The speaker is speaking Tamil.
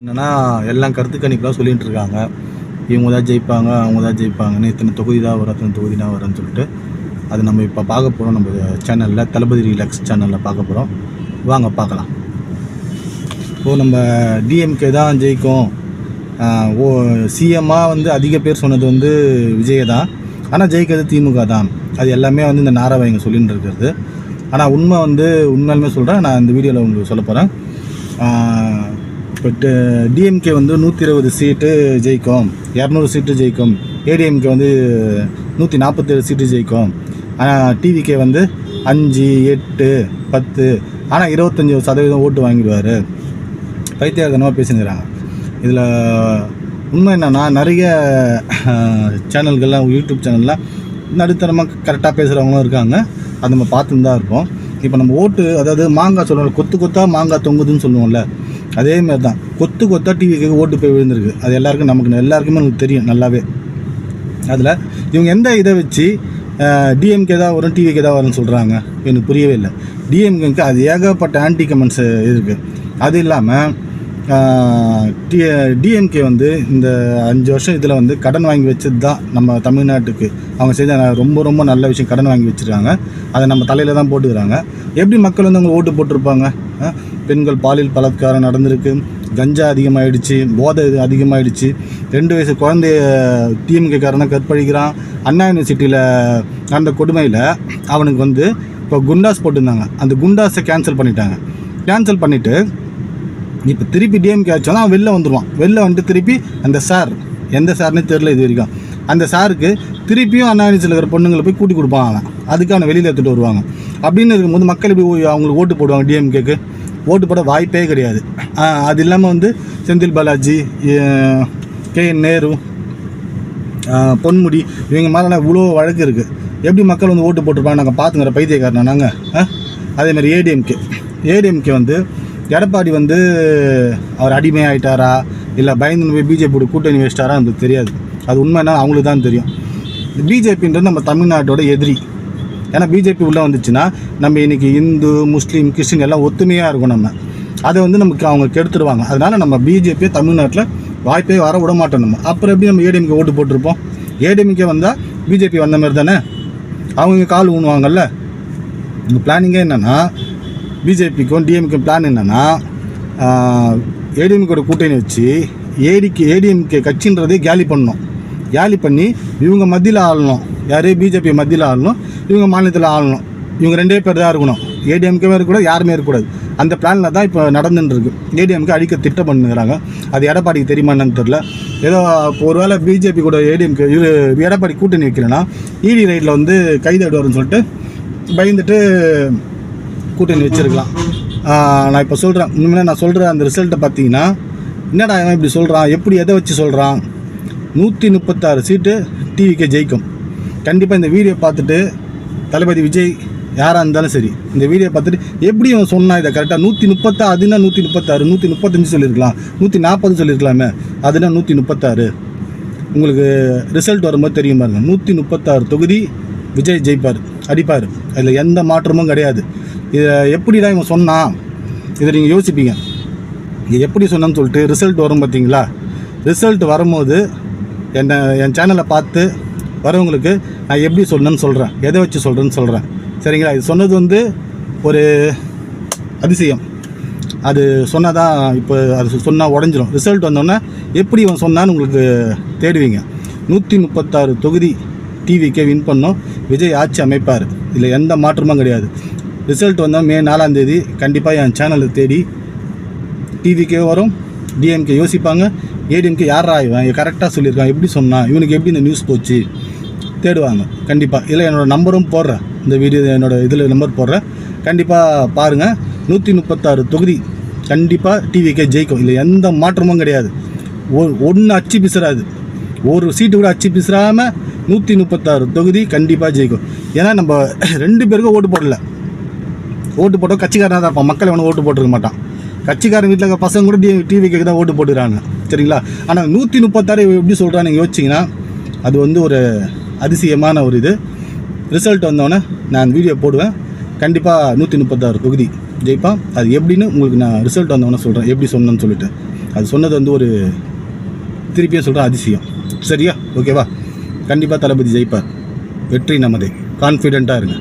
என்னன்னா எல்லாம் கருத்து கணிப்பெலாம் சொல்லிகிட்டு இருக்காங்க. இவங்க தான் ஜெயிப்பாங்க, அவங்க தான் ஜெயிப்பாங்கன்னு, இத்தனை தொகுதி தான் வரும், அத்தனை தொகுதி தான் வரும்னு சொல்லிட்டு அது நம்ம இப்போ பார்க்க போகிறோம். நம்ம சேனலில் தளபதி ரிலாக்ஸ் சேனலில் பார்க்க போகிறோம். வாங்க பார்க்கலாம். இப்போது நம்ம டிஎம்கே தான் ஜெயிக்கும், சிஎம்மாக வந்து அதிக பேர் சொன்னது வந்து விஜய் தான், ஆனால் ஜெயிக்கிறது திமுக தான். அது எல்லாமே வந்து இந்த நாராவாய்ங்க சொல்லிட்டு இருக்கிறது. ஆனால் உண்மை வந்து உண்மையாலுமே சொல்கிறேன். நான் இந்த வீடியோவில் உங்களுக்கு சொல்ல போகிறேன். இப்போ டிஎம்கே வந்து 120 சீட்டு ஜெயிக்கும், 200 சீட்டு ஜெயிக்கும். ஏடிஎம்கே வந்து 147 சீட்டு ஜெயிக்கும். ஆனால் டிவிகே வந்து 5, 8, 10, ஆனால் 25% ஓட்டு வாங்கிடுவார். பைத்தியக்காரத்தனமாக பேசினுக்கிறாங்க. இதில் உண்மை என்னென்னா, நிறைய சேனல்கள்லாம், யூடியூப் சேனல்லாம் நடுத்தரமாக கரெக்டாக பேசுகிறவங்களும் இருக்காங்க. அது நம்ம பார்த்துன்னு தான் இருப்போம். இப்போ நம்ம ஓட்டு, அதாவது மாங்காய் சொல்லுவோம், கொத்து கொத்தாக மாங்காய் தொங்குதுன்னு சொல்லுவோம்ல, அதேமாதிரி தான் கொத்து கொத்தாக டிவிக்கு ஓட்டு போய் விழுந்திருக்கு. அது எல்லாருக்கும், எல்லாருக்குமே நமக்கு தெரியும் நல்லாவே. அதில் இவங்க எந்த இதை வச்சு டிஎம்கே தான் வரும், டிவிக்கு தான் வரும்னு சொல்கிறாங்க, எனக்கு புரியவே இல்லை. டிஎம்கேக்கு அது ஏகப்பட்ட ஆன்டி கமெண்ட்ஸ் இருக்குது. அது இல்லாமல் டிஎம்கே வந்து இந்த 5 வருஷம் இதில் வந்து கடன் வாங்கி வச்சது தான் நம்ம தமிழ்நாட்டுக்கு. அவங்க செய்த ரொம்ப ரொம்ப நல்ல விஷயம், கடன் வாங்கி வச்சுருக்காங்க. அதை நம்ம தலையில் தான் போட்டுக்கிறாங்க. எப்படி மக்கள் வந்து அவங்க ஓட்டு போட்டிருப்பாங்க? பெண்கள் பாலியல் பலாத்காரம் நடந்திருக்கு, கஞ்சா அதிகமாகிடுச்சு, போதை அதிகமாகிடுச்சு, 2 வயசு குழந்தைய டிஎம்கேக்காரனை கற்பழிக்கிறான். அண்ணா யூனிவர்சிட்டியில் அந்த கொடுமையில் அவனுக்கு வந்து இப்போ குண்டாஸ் போட்டிருந்தாங்க, அந்த குண்டாஸை கேன்சல் பண்ணிட்டாங்க. கேன்சல் பண்ணிவிட்டு இப்போ திருப்பி டிஎம்கே ஆச்சோன்னா அவன் வெளில வந்துடுவான். வெளில வந்துட்டு திருப்பி அந்த சார், எந்த சார்னே தெரில இது வரைக்கும், அந்த சாருக்கு திருப்பியும் அண்ணா யூனிவர்சிட்டியில் இருக்கிற பொண்ணுங்களை போய் கூட்டி கொடுப்பான். அவன் அதுக்கு அவனை வெளியில் எடுத்துகிட்டு வருவாங்க. அப்படின்னு இருக்கும்போது மக்கள் எப்படி அவங்களுக்கு ஓட்டு போடுவாங்க? டிஎம்கேக்கு ஓட்டு போட வாய்ப்பே கிடையாது. அது இல்லாமல் வந்து செந்தில் பாலாஜி, KN நேரு, பொன்முடி, இவங்க மேலே இவ்வளோ வழக்கு இருக்குது. எப்படி மக்கள் வந்து ஓட்டு போட்டிருப்பாங்க? நாங்கள் பார்த்துங்கிற பைத்தியக்காரனா நாங்கள். அதேமாதிரி ஏடிஎம்கே வந்து எடப்பாடி வந்து அவர் அடிமையாயிட்டாரா, இல்லை பயந்து போய் பிஜேபியோட கூட்டணி வச்சிட்டாரா, நமக்கு தெரியாது. அது உண்மைன்னா அவங்களுக்கு தான் தெரியும். பிஜேபின்றது நம்ம தமிழ்நாட்டோட எதிரி. ஏன்னா பிஜேபி உள்ளே வந்துச்சுன்னா நம்ம இன்றைக்கி இந்து, முஸ்லீம், கிறிஸ்டின் எல்லாம் ஒத்துமையாக இருக்கும். நம்ம அதை வந்து நமக்கு அவங்க கெடுத்துடுவாங்க. அதனால் நம்ம பிஜேபியை தமிழ்நாட்டில் வாய்ப்பே வர விட மாட்டோம். நம்ம அப்புறம் எப்படி நம்ம ஏடிஎம்கே ஓட்டு போட்டிருப்போம்? ஏடிஎம்கே வந்தால் பிஜேபி வந்த மாதிரி தானே அவங்க கால் ஊனுவாங்கல்ல. இந்த பிளானிங்கே என்னென்னா, பிஜேபிக்கும் டிஎம்கே பிளான் என்னென்னா, ஏடிஎம்கேட கூட்டணி வச்சு ஏடிஎம்கே கட்சின்றதே கேலி பண்ணணும். கேலி பண்ணி இவங்க மத்தியில் ஆளணும். யாரே பிஜேபி மத்தியில் ஆளணும், இவங்க மாநிலத்தில் ஆளணும். இவங்க 2 பேர் தான் இருக்கணும். ஏடிஎம்கேவே இருக்கக்கூடாது, யாருமே இருக்கக்கூடாது. அந்த பிளானில் தான் இப்போ நடந்துட்டுருக்கு. ஏடிஎம்கே அடிக்க திட்டம் பண்ணுறாங்க. அது எடப்பாடிக்கு தெரியுமான்னு தெரில. ஏதோ ஒரு வேளை பிஜேபி கூட ஏடிஎம்கே எடப்பாடி கூட்டணி வைக்கலைன்னா இடி ரைட்டில் வந்து கைதாடுவார்னு சொல்லிட்டு பயந்துட்டு கூட்டணி வச்சுருக்கலாம். நான் இப்போ சொல்கிறேன், உண்மையிலே நான் சொல்கிற அந்த ரிசல்ட்டை பார்த்தீங்கன்னா, என்னடா அவன் இப்படி சொல்கிறான், எப்படி எதை வச்சு சொல்கிறான்? 136 சீட்டு டிவிக்கே ஜெயிக்கும். கண்டிப்பாக இந்த வீடியோ பார்த்துட்டு தளபதி விஜய் யாராக இருந்தாலும் சரி, இந்த வீடியோ பார்த்துட்டு எப்படி அவன் சொன்னான் இதை கரெக்டாக? 136 அதுனா 136, 135 சொல்லியிருக்கலாம், 140 சொல்லியிருக்கலாமே, அதுனா 136. உங்களுக்கு ரிசல்ட் வரும்போது தெரியும் பாருங்க. 136 தொகுதி விஜய் ஜெயிப்பார், அடிப்பார். அதில் எந்த மாற்றமும் கிடையாது. இதை எப்படி தான் இவன் சொன்னான்? இதை நீங்கள் யோசிப்பீங்க, இது எப்படி சொன்னான்னு சொல்லிட்டு. ரிசல்ட் வரும் பார்த்தீங்களா? ரிசல்ட் வரும்போது என் சேனலை பார்த்து வரவங்களுக்கு நான் எப்படி சொல்லணும்னு சொல்கிறேன், எதை வச்சு சொல்கிறேன்னு சொல்கிறேன். சரிங்களா? இது சொன்னது வந்து ஒரு அதிசயம். அது சொன்னதான் இப்போ அது சொன்னால் உடஞ்சிரும். ரிசல்ட் வந்தோடனே எப்படி இவன் சொன்னான்னு உங்களுக்கு தேடுவீங்க. 136 தொகுதி டிவிக்கே வின் பண்ணோம், விஜய் ஆட்சி அமைப்பார். இதில் எந்த மாற்றமும் கிடையாது. ரிசல்ட் வந்தால் மே 4ஆம் தேதி கண்டிப்பாக என் சேனலை தேடி டிவிக்கே வரும். டிஎம்கே யோசிப்பாங்க, ஏடிஎம்கே யாரா இவன் கரெக்டாக சொல்லியிருக்கான், எப்படி சொன்னான், இவனுக்கு எப்படி இந்த நியூஸ் போச்சு தேடுவாங்க கண்டிப்பாக. இல்லை என்னோடய நம்பரும் போடுறேன், இந்த வீடியோ என்னோடய இதில் நம்பர் போடுறேன், கண்டிப்பாக பாருங்கள். 136 தொகுதி கண்டிப்பாக டிவிக்கே ஜெயிக்கும். இல்லை எந்த மாற்றமும் கிடையாது. ஒன்று அச்சு பிசுறாது, ஒரு சீட்டு கூட அச்சு பிசுறாமல் 136 தொகுதி கண்டிப்பாக ஜெயிக்கும். ஏன்னா நம்ம 2 பேருக்கும் ஓட்டு போடல. ஓட்டு போட்டால் கட்சிக்காரனாக தான் இருப்பான், மக்கள் எவனும் ஓட்டு போட்டுருக்க மாட்டான். கட்சிக்காரன் வீட்டில் இருக்க பசங்க கூட டிவிக்கு தான் ஓட்டு போட்டுக்கிறாங்க. சரிங்களா? ஆனால் 136 எப்படி சொல்கிறான்னு நீங்கள் யோசிச்சிங்கன்னா, அது வந்து ஒரு அதிசயமான ஒரு இது. ரிசல்ட் வந்தோடனே நான் வீடியோ போடுவேன். கண்டிப்பாக 136 தொகுதி ஜெயிப்பான். அது எப்படின்னு உங்களுக்கு நான் ரிசல்ட் வந்தோடனே சொல்கிறேன், எப்படி சொன்னேன்னு சொல்லிட்டு. அது சொன்னது வந்து ஒரு திருப்பியும் சொல்கிற அதிசயம். சரியா? ஓகேவா? கண்டிப்பாக தளபதி ஜெயிப்பார். வெற்றி நமதே. கான்ஃபிடெண்ட்டாக இருங்க.